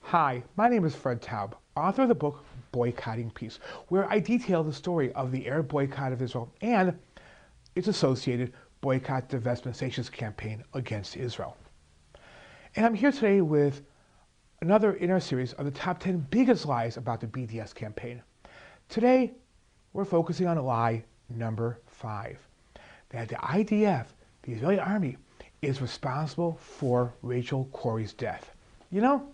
Hi, my name is Fred Taub, author of the book Boycotting Peace, where I detail the story of the Arab boycott of Israel and its associated boycott, divestment, sanctions campaign against Israel. And I'm here today with another in our series of the top 10 biggest lies about the BDS campaign. Today, we're focusing on lie number 5, that the IDF, the Israeli army, is responsible for Rachel Corrie's death. You know,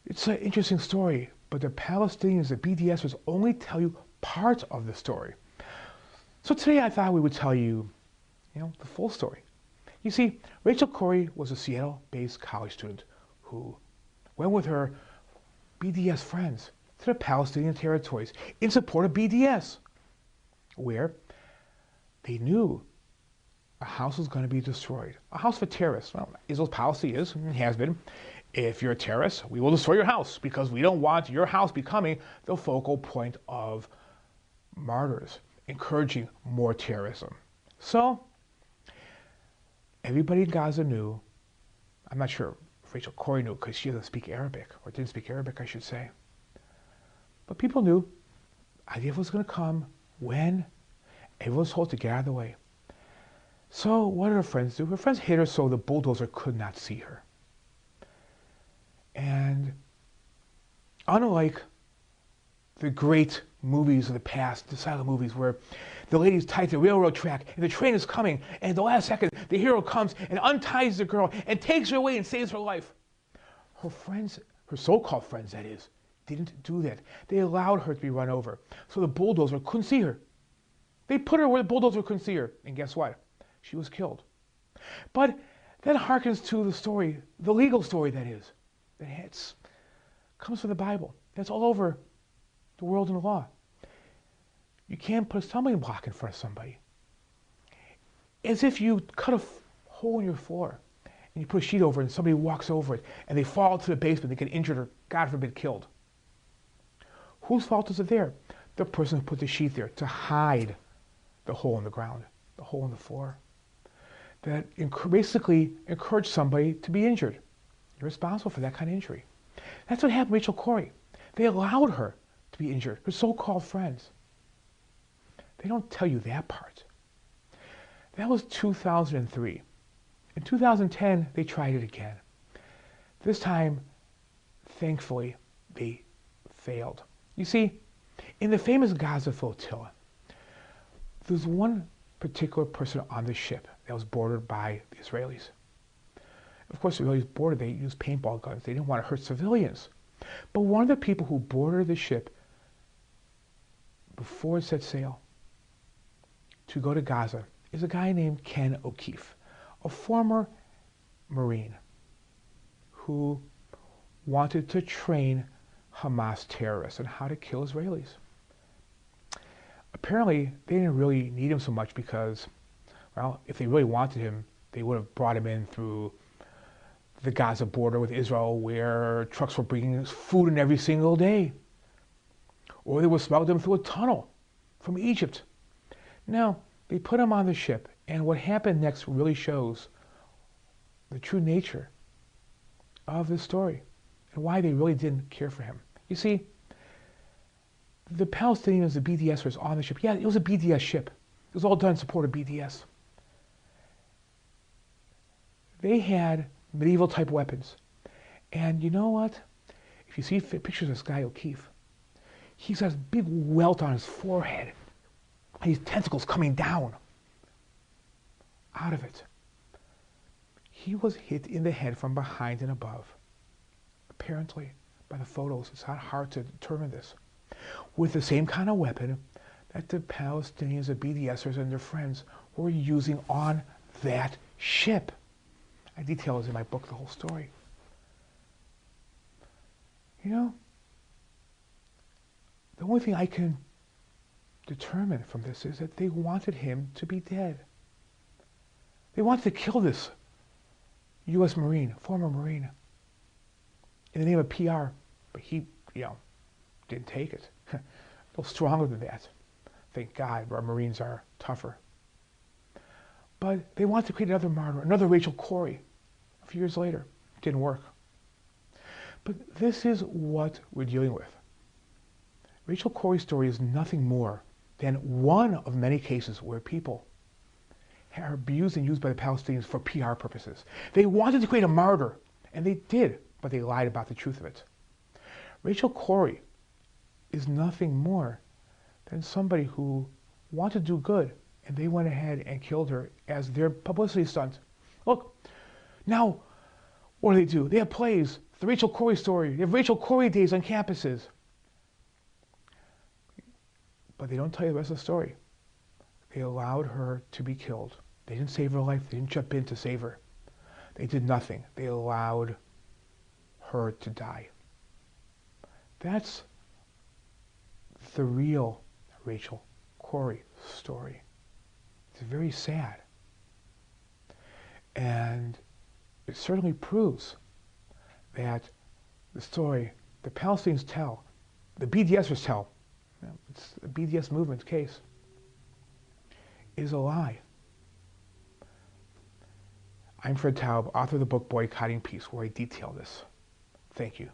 it's an interesting story, but the Palestinians, the BDSers, only tell you part of the story. So today I thought we would tell you, the full story. You see, Rachel Corrie was a Seattle-based college student who went with her BDS friends to the Palestinian territories in support of BDS, where they knew a house was going to be destroyed. A house for terrorists. Well, Israel's policy is, and has been, if you're a terrorist, we will destroy your house because we don't want your house becoming the focal point of martyrs, encouraging more terrorism. So, everybody in Gaza knew. I'm not sure if Rachel Corrie knew because she doesn't speak Arabic, or didn't speak Arabic, I should say. But people knew IDF was going to come when everyone was told to get out of the way. So what did her friends do? Her friends hid her so the bulldozer could not see her. And unlike the great movies of the past, the silent movies where the lady's tied to the railroad track and the train is coming, and at the last second the hero comes and unties the girl and takes her away and saves her life. Her friends, her so-called friends that is, didn't do that. They allowed her to be run over so the bulldozer couldn't see her. They put her where the bulldozer couldn't see her, and guess what? She was killed. But that harkens to the story, the legal story that is. It comes from the Bible. That's all over the world in the law. You can't put a stumbling block in front of somebody. As if you cut a hole in your floor and you put a sheet over it and somebody walks over it and they fall to the basement, they get injured or, God forbid, killed. Whose fault is it there? The person who put the sheet there to hide the hole in the ground, the hole in the floor. That basically encouraged somebody to be injured. You're responsible for that kind of injury. That's what happened to Rachel Corrie. They allowed her to be injured, her so-called friends. They don't tell you that part. That was 2003. In 2010, they tried it again. This time, thankfully, they failed. You see, in the famous Gaza flotilla, there's one particular person on the ship that was boarded by the Israelis. Of course, the Israelis boarded, they used paintball guns. They didn't want to hurt civilians. But one of the people who boarded the ship before it set sail to go to Gaza is a guy named Ken O'Keefe, a former Marine who wanted to train Hamas terrorists on how to kill Israelis. Apparently, they didn't really need him so much because, well, if they really wanted him, they would have brought him in through the Gaza border with Israel, where trucks were bringing food in every single day. Or they would smuggle them through a tunnel from Egypt. Now, they put him on the ship, and what happened next really shows the true nature of this story and why they really didn't care for him. You see, the Palestinians, the BDSers on the ship, yeah, it was a BDS ship. It was all done in support of BDS. They had medieval type weapons. And you know what? If you see pictures of this guy O'Keefe, he's got a big welt on his forehead. And his tentacles coming down out of it. He was hit in the head from behind and above. Apparently, by the photos, it's not hard to determine this. With the same kind of weapon that the Palestinians, the BDSers, and their friends were using on that ship. I detail this in my book, the whole story. You know, the only thing I can determine from this is that they wanted him to be dead. They wanted to kill this U.S. Marine, former Marine, in the name of PR, but he, didn't take it. A little stronger than that. Thank God our Marines are tougher. But they wanted to create another martyr, another Rachel Corrie. A few years later, it didn't work. But this is what we're dealing with. Rachel Corrie's story is nothing more than one of many cases where people are abused and used by the Palestinians for PR purposes. They wanted to create a martyr, and they did, but they lied about the truth of it. Rachel Corrie is nothing more than somebody who wanted to do good, and they went ahead and killed her as their publicity stunt. Look, now, what do? They have plays, the Rachel Corrie story, they have Rachel Corrie days on campuses. But they don't tell you the rest of the story. They allowed her to be killed. They didn't save her life. They didn't jump in to save her. They did nothing. They allowed her to die. That's the real Rachel Corrie story. It's very sad. And it certainly proves that the story the Palestinians tell, the BDSers tell, it's the BDS movement's case, is a lie. I'm Fred Taub, author of the book Boycotting Peace, where I detail this. Thank you.